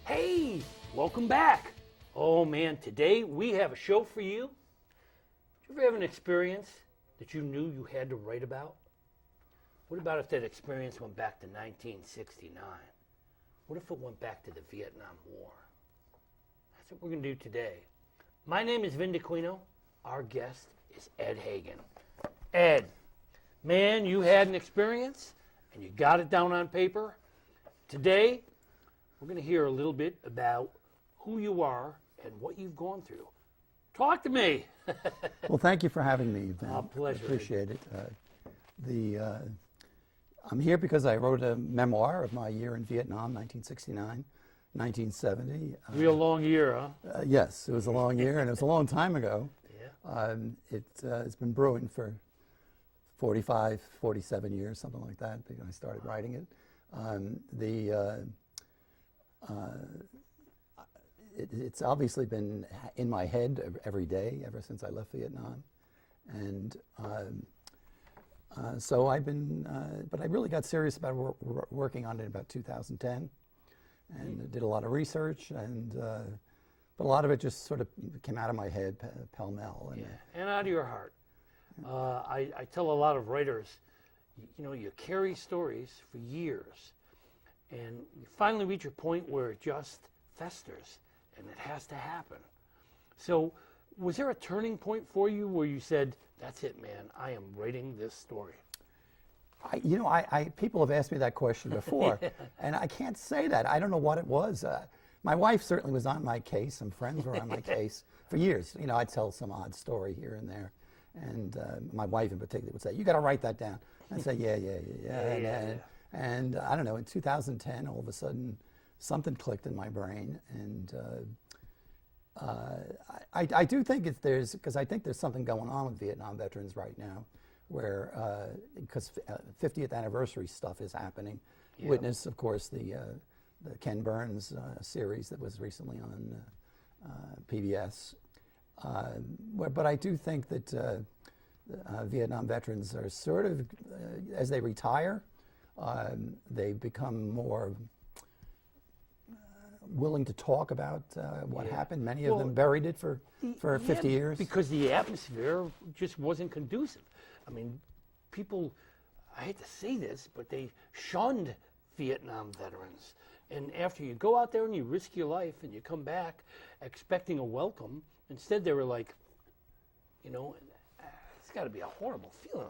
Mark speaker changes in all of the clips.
Speaker 1: Hey, welcome back. Oh man, today we have a show for you. Did you ever have an experience that you knew you had to write about? What about if that experience went back to 1969? What if it went back to the Vietnam War? That's what we're going to do today. My name is Vin Dacquino. Our guest is Ed Hagan. Ed, man, you had an experience and you got it down on paper. Today, we're going to hear a little bit about who you are and what you've gone through. Talk to me.
Speaker 2: Well, thank you for having me, Ben.
Speaker 1: Pleasure.
Speaker 2: I appreciate it. I'm here because I wrote a memoir of my year in Vietnam, 1969, 1970.
Speaker 1: Real long year, huh?
Speaker 2: Yes, it was a long year, and it was a long time ago.
Speaker 1: Yeah.
Speaker 2: It's been brewing for 45, 47 years, something like that, when I started writing it. It's obviously been in my head every day ever since I left Vietnam, and so I've been. But I really got serious about working on it in about 2010, and did a lot of research, and but a lot of it just sort of came out of my head pell-mell. And,
Speaker 1: and out of your heart. I tell a lot of writers, you carry stories for years, and you finally reach a point where it just festers, and it has to happen. So was there a turning point for you where you said, that's it, man, I am writing this story?
Speaker 2: People have asked me that question before, and I can't say that. I don't know what it was. My wife certainly was on my case. Some friends were on my case for years. I'd tell some odd story here and there, and my wife in particular would say, "You got to write that down." I'd say, "Yeah." And I don't know. In 2010, all of a sudden, something clicked in my brain, and I do think because I think there's something going on with Vietnam veterans right now, where because 50th anniversary stuff is happening. Yeah. Witness, of course, the Ken Burns series that was recently on PBS. But I do think that Vietnam veterans are sort of, as they retire, they become more willing to talk about what happened. Many of them buried it for 50 years.
Speaker 1: Because the atmosphere just wasn't conducive. I mean, people, I hate to say this, but they shunned Vietnam veterans. And after you go out there and you risk your life and you come back expecting a welcome, instead they were like, it's got to be a horrible feeling.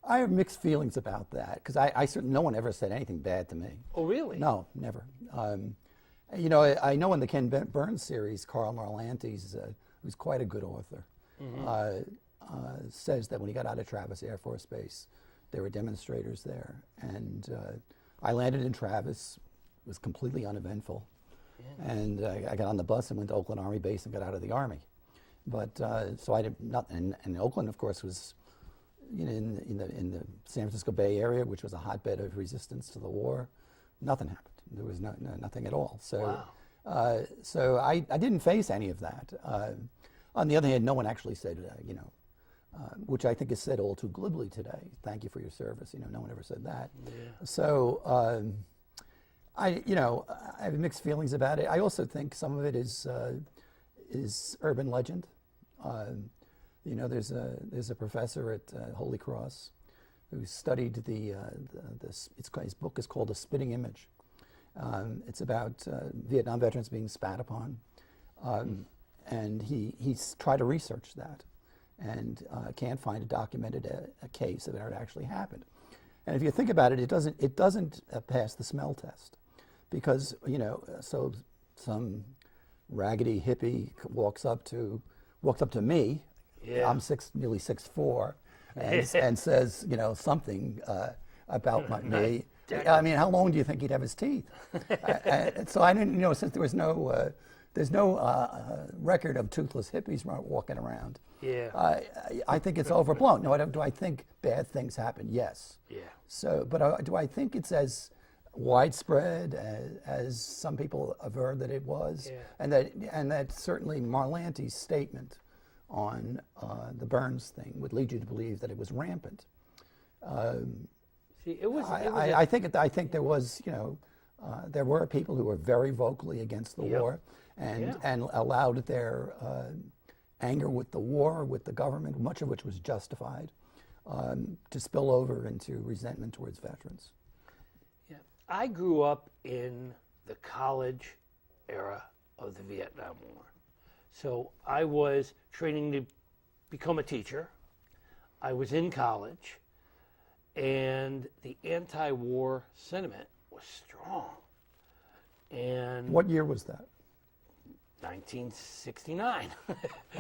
Speaker 2: I have mixed feelings about that because I certainly, no one ever said anything bad to me.
Speaker 1: Oh, really?
Speaker 2: No, never. I know in the Ken Burns series, Carl Marlantes, who's quite a good author, says that when he got out of Travis Air Force Base, there were demonstrators there, and I landed in Travis. It was completely uneventful, and I got on the bus and went to Oakland Army Base and got out of the Army. But so I did not, and Oakland, of course, was in the San Francisco Bay Area, which was a hotbed of resistance to the war. Nothing happened. There was nothing at all. So,
Speaker 1: wow.
Speaker 2: So I didn't face any of that. On the other hand, no one actually said, which I think is said all too glibly today. Thank you for your service. No one ever said that.
Speaker 1: Yeah.
Speaker 2: So I have mixed feelings about it. I also think some of it is urban legend. There's a professor at Holy Cross who studied his book is called A Spitting Image. It's about Vietnam veterans being spat upon, and he's tried to research that, and can't find a documented a case that it actually happened. And if you think about it, it doesn't pass the smell test, because so some raggedy hippie walks up to me.
Speaker 1: Yeah.
Speaker 2: I'm nearly 6'4", and says something about me. I mean, how long do you think he'd have his teeth? So I didn't, since there was there's no record of toothless hippies walking around.
Speaker 1: Yeah.
Speaker 2: I think it's overblown. Now, do I think bad things happen? Yes.
Speaker 1: Yeah.
Speaker 2: So, but do I think it's as widespread as some people aver that it was?
Speaker 1: Yeah.
Speaker 2: And that certainly Marlantes' statement on the Burns thing would lead you to believe that it was rampant.
Speaker 1: See, it was.
Speaker 2: I think there was, There were people who were very vocally against the
Speaker 1: Yep.
Speaker 2: war and allowed their anger with the war, with the government, much of which was justified, to spill over into resentment towards veterans.
Speaker 1: Yeah. I grew up in the college era of the Vietnam War. So I was training to become a teacher. I was in college, and the anti-war sentiment was strong. And
Speaker 2: What year was that?
Speaker 1: 1969.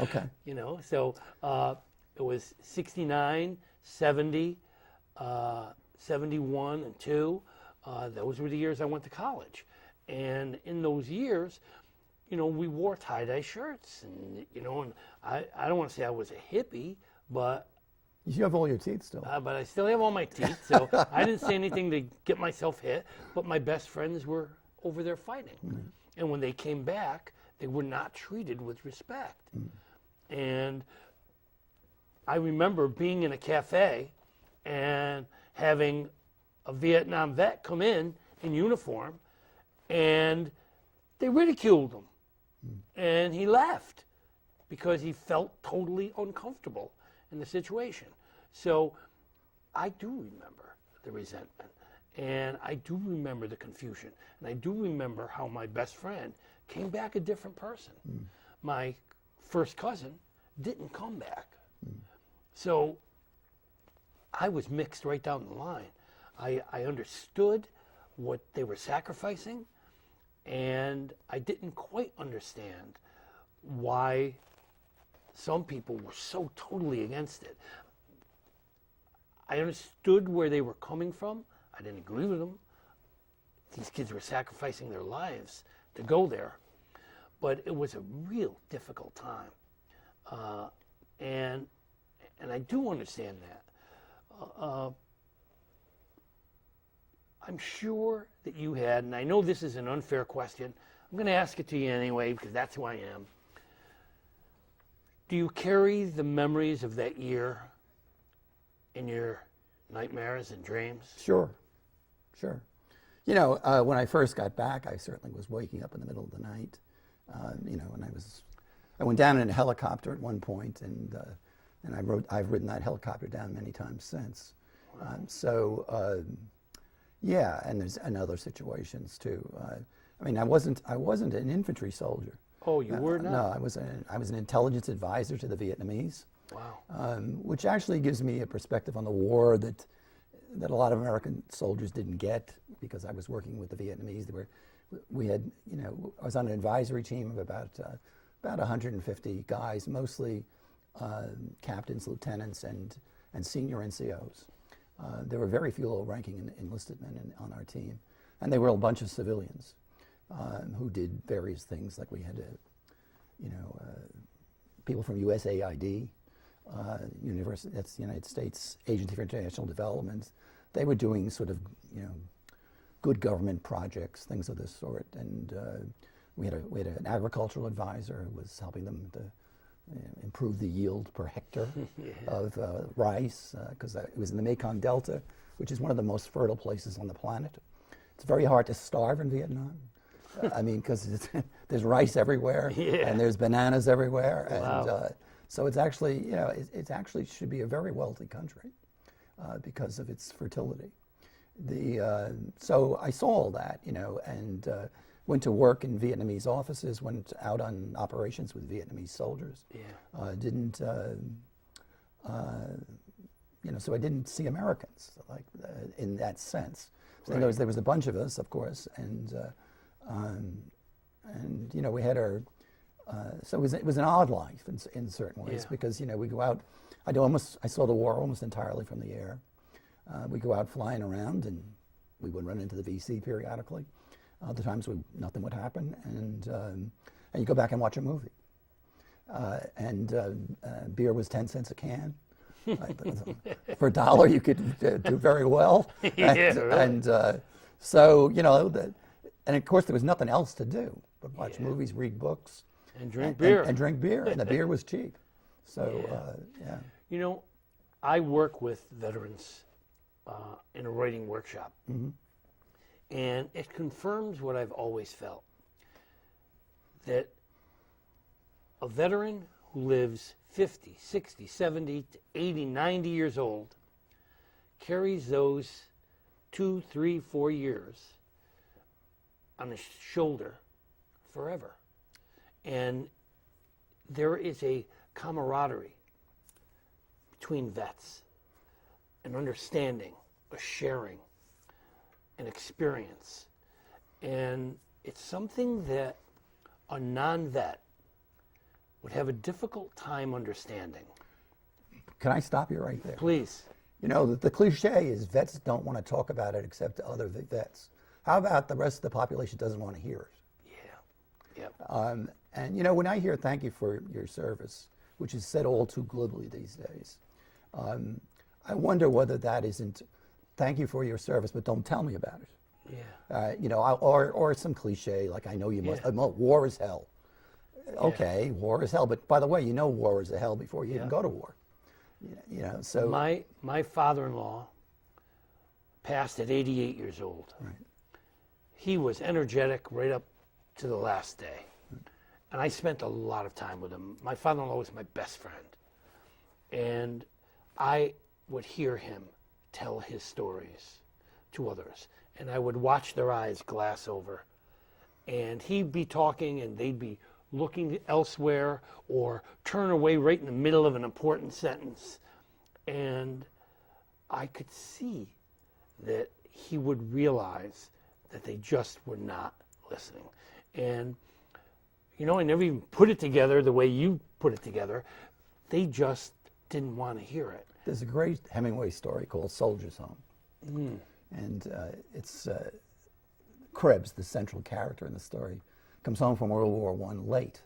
Speaker 2: Okay.
Speaker 1: You know, so it was 69, 70, 71, and 2. Those were the years I went to college. And in those years, you know, we wore tie-dye shirts. And, you know, and I don't want to say I was a hippie, but
Speaker 2: You have all your teeth still.
Speaker 1: but I still have all my teeth, so I didn't say anything to get myself hit. But my best friends were over there fighting. And when they came back, they were not treated with respect. And I remember being in a cafe and having a Vietnam vet come in uniform, and they ridiculed him. And he left because he felt totally uncomfortable in the situation. So I do remember the resentment, and I do remember the confusion, and I do remember how my best friend came back a different person. My first cousin didn't come back. So I was mixed right down the line. I understood what they were sacrificing, and I didn't quite understand why some people were so totally against it. I understood where they were coming from. I didn't agree with them. These kids were sacrificing their lives to go there. But it was a real difficult time. And I do understand that. I'm sure that you had, and I know this is an unfair question. I'm going to ask it to you anyway because that's who I am. Do you carry the memories of that year in your nightmares and dreams?
Speaker 2: Sure. You know, when I first got back, I certainly was waking up in the middle of the night. You know, and I went down in a helicopter at one point, and I've ridden that helicopter down many times since. Wow. Yeah, and there's other situations too. I mean, I wasn't an infantry soldier.
Speaker 1: Oh, you were not?
Speaker 2: No, I was an intelligence advisor to the Vietnamese.
Speaker 1: Wow.
Speaker 2: Which actually gives me a perspective on the war that a lot of American soldiers didn't get, because I was working with the Vietnamese. We had, you know, I was on an advisory team of about 150 guys, mostly captains, lieutenants, and senior NCOs. There were very few low-ranking enlisted men on our team, and they were a bunch of civilians who did various things. Like we had, people from USAID, that's the United States Agency for International Development. They were doing sort of, good government projects, things of this sort. And we had an agricultural advisor who was helping them to improve the yield per hectare of rice, because it was in the Mekong Delta, which is one of the most fertile places on the planet. It's very hard to starve in Vietnam. I mean, because there's rice everywhere, and there's bananas everywhere, and so it's actually, it actually should be a very wealthy country because of its fertility. So I saw all that, and went to work in Vietnamese offices, went out on operations with Vietnamese soldiers. So I didn't see Americans in that sense. So there was a bunch of us, of course, and we had our. So it was an odd life in certain ways, because we go out. I saw the war almost entirely from the air. We go out flying around, and we would run into the VC periodically. Other times nothing would happen, and you go back and watch a movie. Beer was 10 cents a can. For $1 you could do very well. And of course there was nothing else to do but watch movies, read books,
Speaker 1: and drink beer.
Speaker 2: And drink beer, and the beer was cheap. So
Speaker 1: I work with veterans in a writing workshop, And it confirms what I've always felt, that a veteran who lives 50, 60, 70 to 80, 90 years old carries those 2, 3, 4 years on his shoulder forever. And there is a camaraderie between vets, an understanding, a sharing, an experience. And it's something that a non-vet would have a difficult time understanding.
Speaker 2: Can I stop you right there?
Speaker 1: Please.
Speaker 2: You know, the cliche is vets don't want to talk about it except to other vets. How about the rest of the population doesn't want to hear it?
Speaker 1: Yeah. Yep.
Speaker 2: And, you know, when I hear thank you for your service, which is said all too glibly these days, I wonder whether that isn't thank you for your service, but don't tell me about it.
Speaker 1: Yeah.
Speaker 2: You know, or some cliche like I know you must. War is hell. Okay, war is hell. But by the way, you know war is a hell before you even go to war. You know, so
Speaker 1: my father-in-law passed at 88 years old.
Speaker 2: Right.
Speaker 1: He was energetic right up to the last day, and I spent a lot of time with him. My father-in-law was my best friend, and I would hear him tell his stories to others, and I would watch their eyes glass over, and he'd be talking and they'd be looking elsewhere or turn away right in the middle of an important sentence, and I could see that he would realize that they just were not listening. And you know, I never even put it together the way you put it together. They just didn't want to hear it.
Speaker 2: There's a great Hemingway story called Soldier's Home. And it's Krebs, the central character in the story, comes home from World War I late.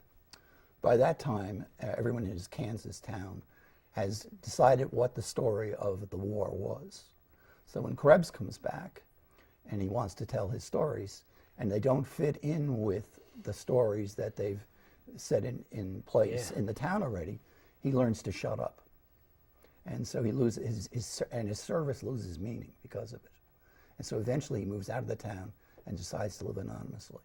Speaker 2: By that time, everyone in his Kansas town has decided what the story of the war was. So when Krebs comes back and he wants to tell his stories, and they don't fit in with the stories that they've set in place in the town already, he learns to shut up. And so he loses his service loses meaning because of it. And so eventually he moves out of the town and decides to live anonymously.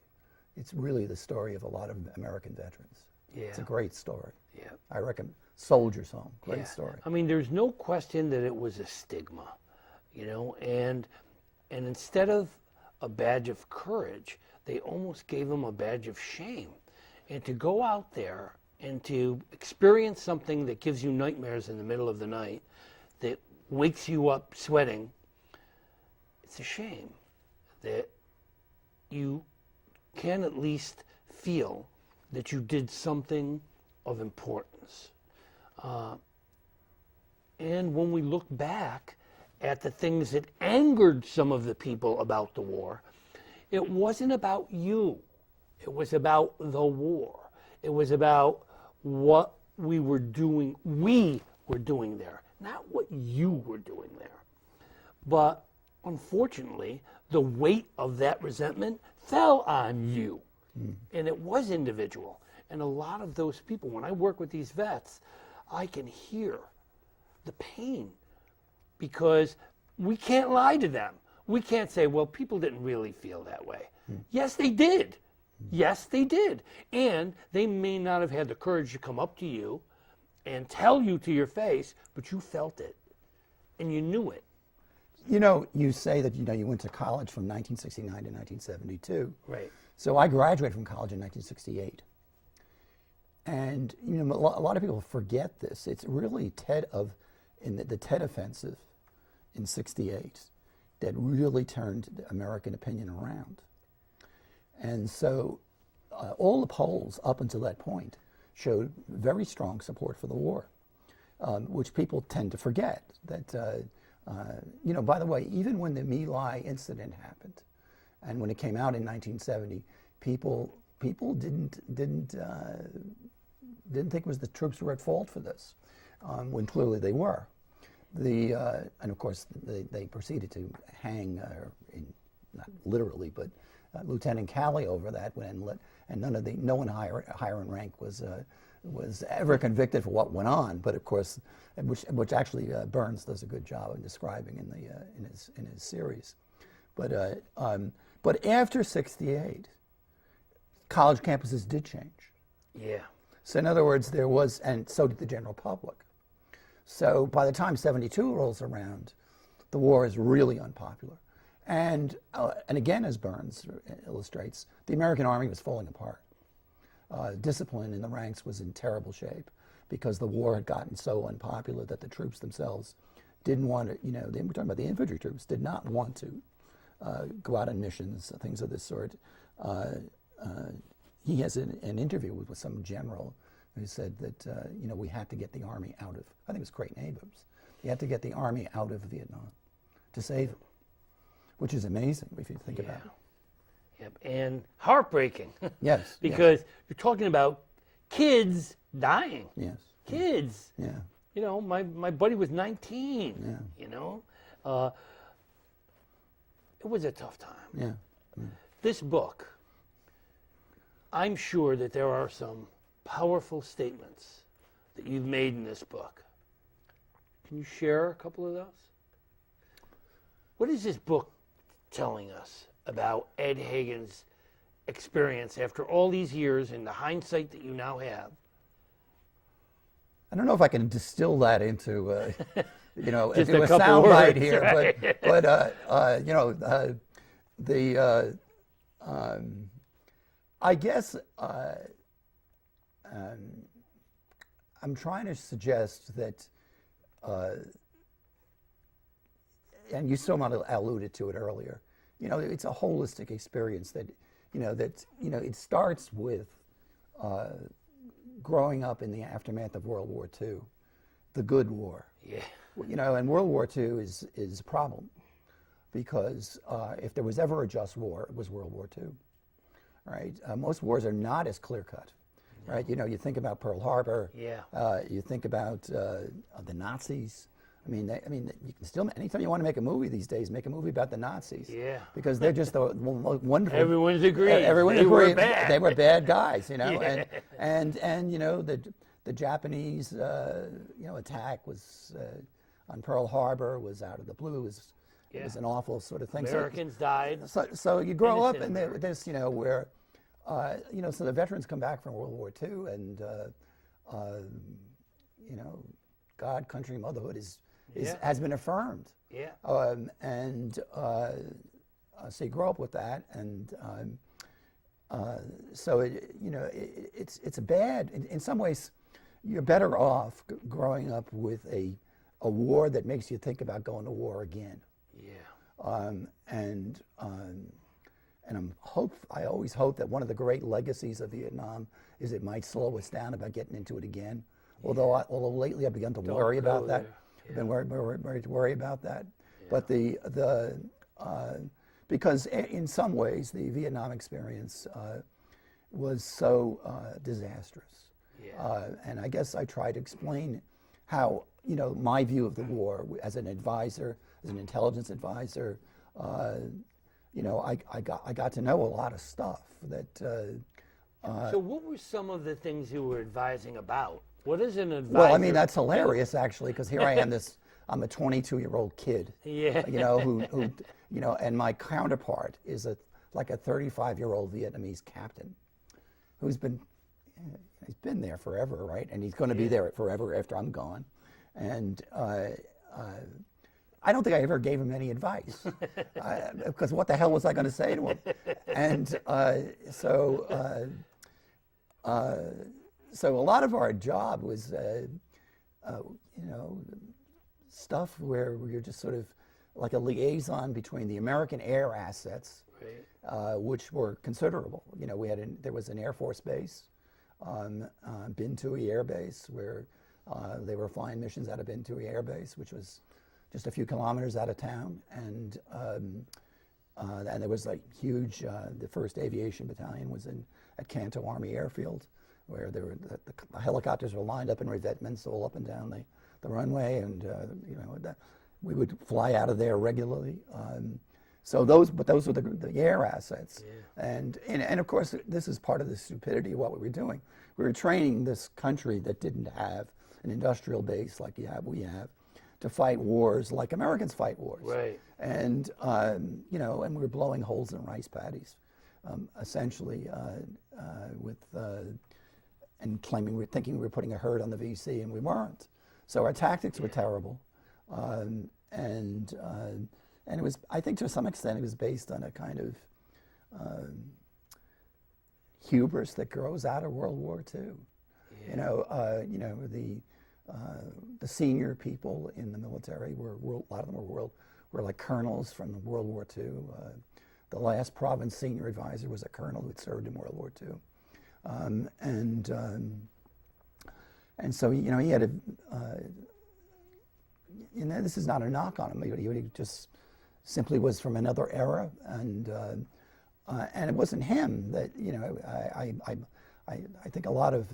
Speaker 2: It's really the story of a lot of American veterans.
Speaker 1: Yeah.
Speaker 2: It's a great story.
Speaker 1: Yeah.
Speaker 2: I recommend Soldier's Home. Great story.
Speaker 1: I mean, there's no question that it was a stigma, you know, and instead of a badge of courage, they almost gave him a badge of shame. And to go out there and to experience something that gives you nightmares in the middle of the night, that wakes you up sweating, it's a shame that you can at least feel that you did something of importance. And when we look back at the things that angered some of the people about the war, it wasn't about you. It was about the war. It was about what we were doing there, not what you were doing there. But unfortunately, the weight of that resentment fell on you. And it was individual. And a lot of those people, when I work with these vets, I can hear the pain because we can't lie to them. We can't say, well, people didn't really feel that way. Yes, they did. Yes, they did. And they may not have had the courage to come up to you and tell you to your face, but you felt it and you knew it.
Speaker 2: You know, you say that you went to college from 1969 to 1972.
Speaker 1: Right.
Speaker 2: So I graduated from college in 1968. And you know, a lot of people forget this. It's really the Ted offensive in '68 that really turned the American opinion around. And so all the polls up until that point showed very strong support for the war, which people tend to forget. That you know, by the way, even when the My Lai incident happened, and when it came out in 1970, people didn't think it was the troops who were at fault for this, when clearly they were. And of course they proceeded to hang, not literally, but Lieutenant Calley over that, and no one higher in rank was ever convicted for what went on. But of course, which actually Burns does a good job of describing in his series. But But after 68, college campuses did change.
Speaker 1: Yeah.
Speaker 2: So in other words, there was, and so did the general public. So by the time 72 rolls around, the war is really unpopular. And again, as Burns illustrates, the American Army was falling apart. Discipline in the ranks was in terrible shape because the war had gotten so unpopular that the troops themselves didn't want to, they were talking about the infantry troops, did not want to go out on missions, things of this sort. He has an interview with some general who said that, we had to get the Army out of, I think it was Creighton Abrams, you had to get the Army out of Vietnam to save it, which is amazing if you think about it.
Speaker 1: Yep. And heartbreaking.
Speaker 2: Yes.
Speaker 1: Because you're talking about kids dying.
Speaker 2: Yes.
Speaker 1: Kids.
Speaker 2: Yeah.
Speaker 1: My buddy was 19.
Speaker 2: Yeah.
Speaker 1: It was a tough time.
Speaker 2: Yeah. Yeah.
Speaker 1: This book, I'm sure that there are some powerful statements that you've made in this book. Can you share a couple of those? What is this book telling us about Ed Hagan's experience after all these years and the hindsight that you now have?
Speaker 2: I don't know if I can distill that into,
Speaker 1: Just
Speaker 2: into
Speaker 1: a
Speaker 2: a
Speaker 1: couple
Speaker 2: soundbite
Speaker 1: words,
Speaker 2: here,
Speaker 1: right?
Speaker 2: I guess I'm trying to suggest that, and you somewhat alluded to it earlier. It's a holistic experience that, it starts with growing up in the aftermath of World War II, the good war.
Speaker 1: Yeah.
Speaker 2: And World War II is a problem because if there was ever a just war, it was World War II. Right? Most wars are not as clear cut. No. Right? You think about Pearl Harbor.
Speaker 1: Yeah.
Speaker 2: You think about the Nazis. I mean, you can still, anytime you want to make a movie these days, make a movie about the Nazis.
Speaker 1: Yeah.
Speaker 2: Because they're just the wonderful.
Speaker 1: Everyone's agreed.
Speaker 2: Everyone
Speaker 1: they
Speaker 2: agreed.
Speaker 1: Were bad.
Speaker 2: They were bad guys,
Speaker 1: Yeah.
Speaker 2: and the Japanese attack was on Pearl Harbor was out of the blue. It was an awful sort of thing.
Speaker 1: Americans died.
Speaker 2: So you grow up
Speaker 1: Innocent
Speaker 2: and this, where, so the veterans come back from World War II, and God, country, motherhood has been affirmed.
Speaker 1: Yeah.
Speaker 2: So you grow up with that, and so it's a bad. In some ways, you're better off growing up with a war that makes you think about going to war again.
Speaker 1: Yeah.
Speaker 2: And I always hope that one of the great legacies of Vietnam is it might slow us down about getting into it again. Yeah. Although lately I've begun to worry about that. Yeah. I've been worried about that. Yeah. But because in some ways the Vietnam experience was so disastrous. Yeah. And I guess I try to explain how my view of the war as an advisor, as an intelligence advisor. I got to know a lot of stuff that.
Speaker 1: So what were some of the things you were advising about? What is an advisor?
Speaker 2: Well, I mean, that's hilarious actually, because here I am, I'm a 22-year-old kid.
Speaker 1: Yeah.
Speaker 2: Who and my counterpart is like a 35-year-old Vietnamese captain, he's been there forever, right? And he's going to be there forever after I'm gone, and. I don't think I ever gave him any advice, because what the hell was I going to say to him? And so a lot of our job was, stuff where you're just sort of like a liaison between the American air assets, right. Which were considerable. There was an Air Force base, Bin Tui Air Base, where they were flying missions out of Bin Tui Air Base, which was just a few kilometers out of town, and there was like huge. The 1st Aviation Battalion was at Canto Army Airfield, where there were the helicopters were lined up in revetments all up and down the runway, and we would fly out of there regularly. So those were the air assets, yeah. and of course this is part of the stupidity of what we were doing. We were training this country that didn't have an industrial base like we have. to fight wars like Americans fight wars.
Speaker 1: Right.
Speaker 2: And, you know, and we were blowing holes in rice paddies, essentially, and thinking we were putting a hurt on the VC, and we weren't. So our tactics were terrible. And it was, I think to some extent, it was based on a kind of hubris that grows out of World War II.
Speaker 1: Yeah.
Speaker 2: You know, the senior people in the military were a lot of them were like colonels from World War II. The last province senior advisor was a colonel who had served in World War II, and so you know he had a. You know, this is not a knock on him. He just simply was from another era, and it wasn't him that, you know, I think a lot of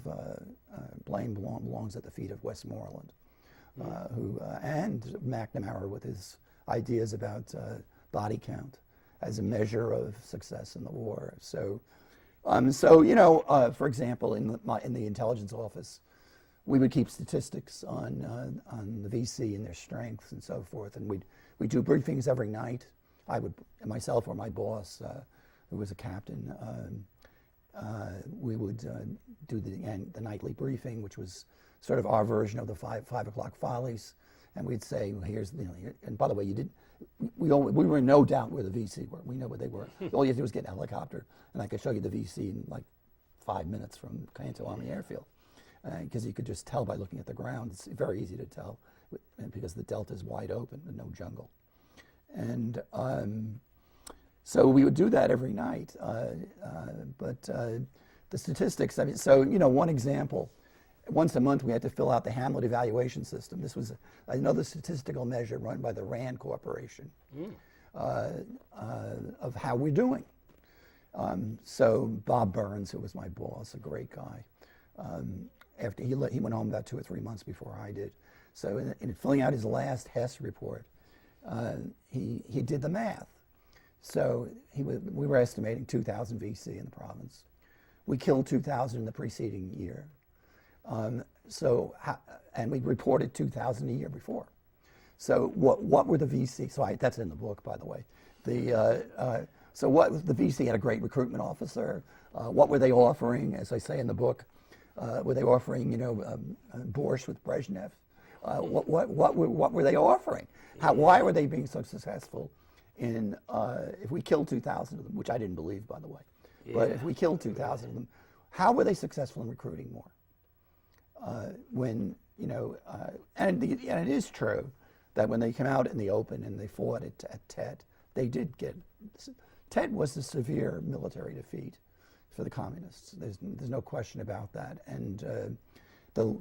Speaker 2: blame belongs at the feet of Westmoreland, and McNamara with his ideas about body count as a measure of success in the war. So you know, for example, in the intelligence office, we would keep statistics on the VC and their strengths and so forth, and we'd do briefings every night. I would, myself or my boss, who was a captain, we would do the nightly briefing, which was sort of our version of the 5 o'clock follies, and we'd say, well, here's, you know, and by the way, we were in no doubt where the VC were. We know where they were. All you had to do was get a helicopter, and I could show you the VC in like 5 minutes from Canto Army Airfield. Because you could just tell by looking at the ground. It's very easy to tell because the delta is wide open and no jungle. And so we would do that every night. But the statistics, I mean, so, you know, one example, once a month we had to fill out the Hamlet evaluation system. This was another statistical measure run by the RAND Corporation of how we're doing. So Bob Burns, who was my boss, a great guy, after he went home about 2 or 3 months before I did. So in filling out his last Hess report, he did the math. So we were estimating 2,000 VC in the province. We killed 2,000 in the preceding year. And we reported 2,000 a year before. So what were the VC? So that's in the book, by the way. So what the VC had a great recruitment officer. What were they offering? As I say in the book, were they offering, you know, borscht with Brezhnev? What were they offering? Why were they being so successful in? If we killed 2,000 of them, which I didn't believe, by the way, but if we killed 2,000 of them, how were they successful in recruiting more? When, you know, and it is true that when they came out in the open and they fought at Tet, they did get. Tet was a severe military defeat for the communists. There's no question about that. And the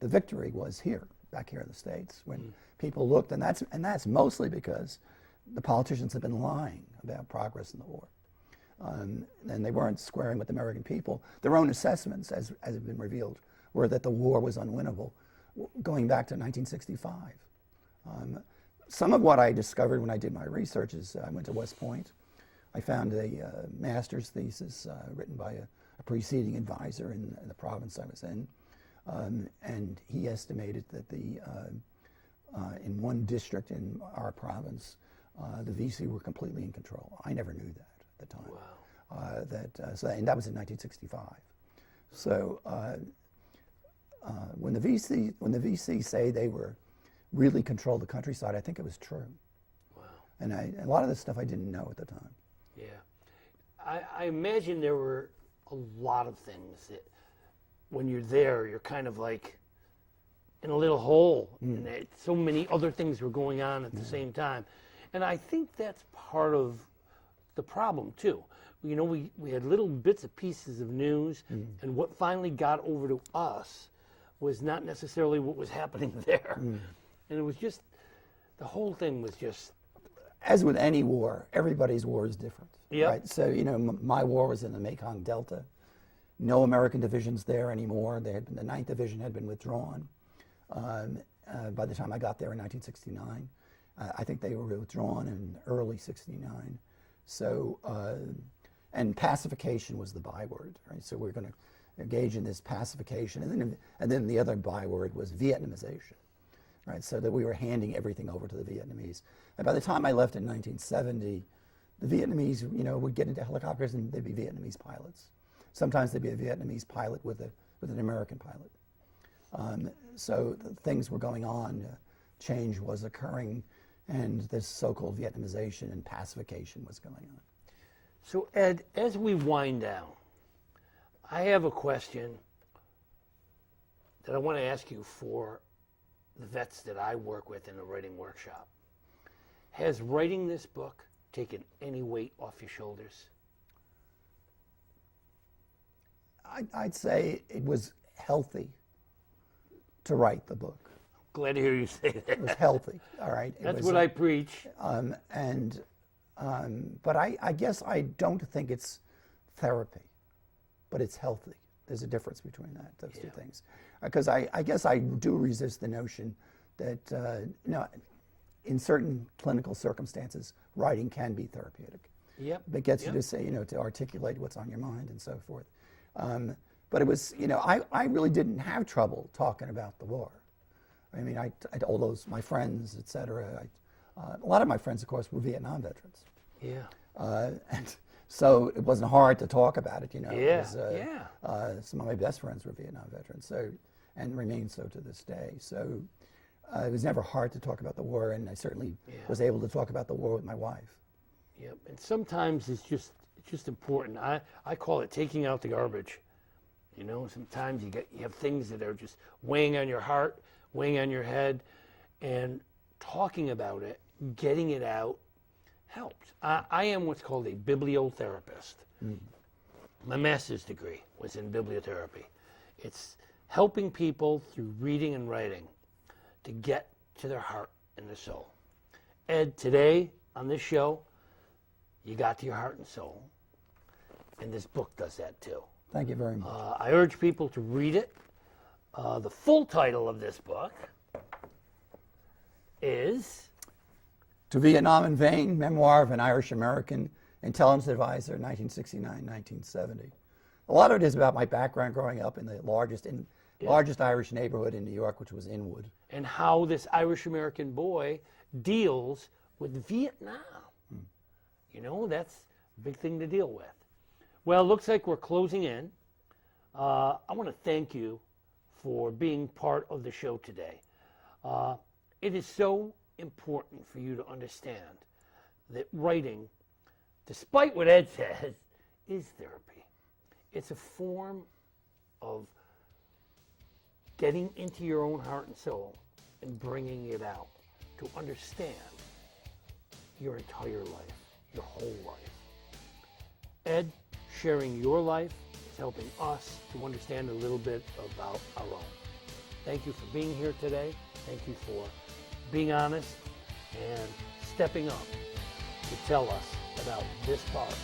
Speaker 2: victory was back here in the States, when people looked, and that's mostly because the politicians have been lying about progress in the war, and they weren't squaring with the American people. Their own assessments, as have been revealed, were that the war was unwinnable, going back to 1965. Some of what I discovered when I did my research is I went to West Point. I found a master's thesis written by a preceding advisor in the province I was in, and he estimated that in one district in our province, the VC were completely in control. I never knew that at the time.
Speaker 1: Wow.
Speaker 2: And that was in 1965. So when the VC say they were really controlled the countryside, I think it was true.
Speaker 1: Wow.
Speaker 2: And a lot of this stuff I didn't know at the time.
Speaker 1: Yeah. I imagine there were a lot of things that when you're there, you're kind of like in a little hole. And so many other things were going on at the same time. And I think that's part of the problem, too. You know, we had little bits and pieces of news, and what finally got over to us was not necessarily what was happening there. And it was just, the whole thing was just...
Speaker 2: As with any war, everybody's war is different.
Speaker 1: Yep.
Speaker 2: Right? So, you know, my war was in the Mekong Delta. No American divisions there anymore. The 9th Division had been withdrawn by the time I got there in 1969. I think they were withdrawn in early 69. So, and pacification was the byword, right? So we're going to engage in this pacification. And then the other byword was Vietnamization. right? So that we were handing everything over to the Vietnamese. And by the time I left in 1970, the Vietnamese, would get into helicopters and they'd be Vietnamese pilots. Sometimes there'd be a Vietnamese pilot with an American pilot. So things were going on, change was occurring, and this so-called Vietnamization and pacification was going on.
Speaker 1: So Ed, as we wind down, I have a question that I want to ask you for the vets that I work with in the writing workshop. Has writing this book taken any weight off your shoulders?
Speaker 2: I'd say it was healthy to write the book.
Speaker 1: Glad to hear you say that.
Speaker 2: It was healthy, all right?
Speaker 1: That's what I preach.
Speaker 2: But I guess I don't think it's therapy, but it's healthy. There's a difference between those two things. Because I guess I do resist the notion that, in certain clinical circumstances, writing can be therapeutic.
Speaker 1: Yep.
Speaker 2: It gets you to say, to articulate what's on your mind and so forth. But it was, I really didn't have trouble talking about the war. I mean, all those, my friends, et cetera, a lot of my friends, of course, were Vietnam veterans.
Speaker 1: Yeah.
Speaker 2: And so it wasn't hard to talk about it,
Speaker 1: Yeah.
Speaker 2: Some of my best friends were Vietnam veterans, so, and remain so to this day. So it was never hard to talk about the war, and I certainly was able to talk about the war with my wife.
Speaker 1: Yep. And sometimes it's just important. I call it taking out the garbage. Sometimes you have things that are just weighing on your heart, weighing on your head, and talking about it, getting it out, helps. I am what's called a bibliotherapist. My master's degree was in bibliotherapy. It's helping people through reading and writing to get to their heart and their soul. Ed, today on this show, you got to your heart and soul, and this book does that too.
Speaker 2: Thank you very much.
Speaker 1: I urge people to read it. The full title of this book is
Speaker 2: To Vietnam in Vain, Memoir of an Irish American Intelligence Advisor, 1969-1970. A lot of it is about my background growing up in the largest Irish neighborhood in New York, which was Inwood.
Speaker 1: and how this Irish American boy deals with Vietnam. That's a big thing to deal with. Well, it looks like we're closing in. I want to thank you for being part of the show today. It is so important for you to understand that writing, despite what Ed says, is therapy. It's a form of getting into your own heart and soul and bringing it out to understand your entire life, your whole life. Ed, sharing your life is helping us to understand a little bit about our own. Thank you for being here today. Thank you for being honest and stepping up to tell us about this part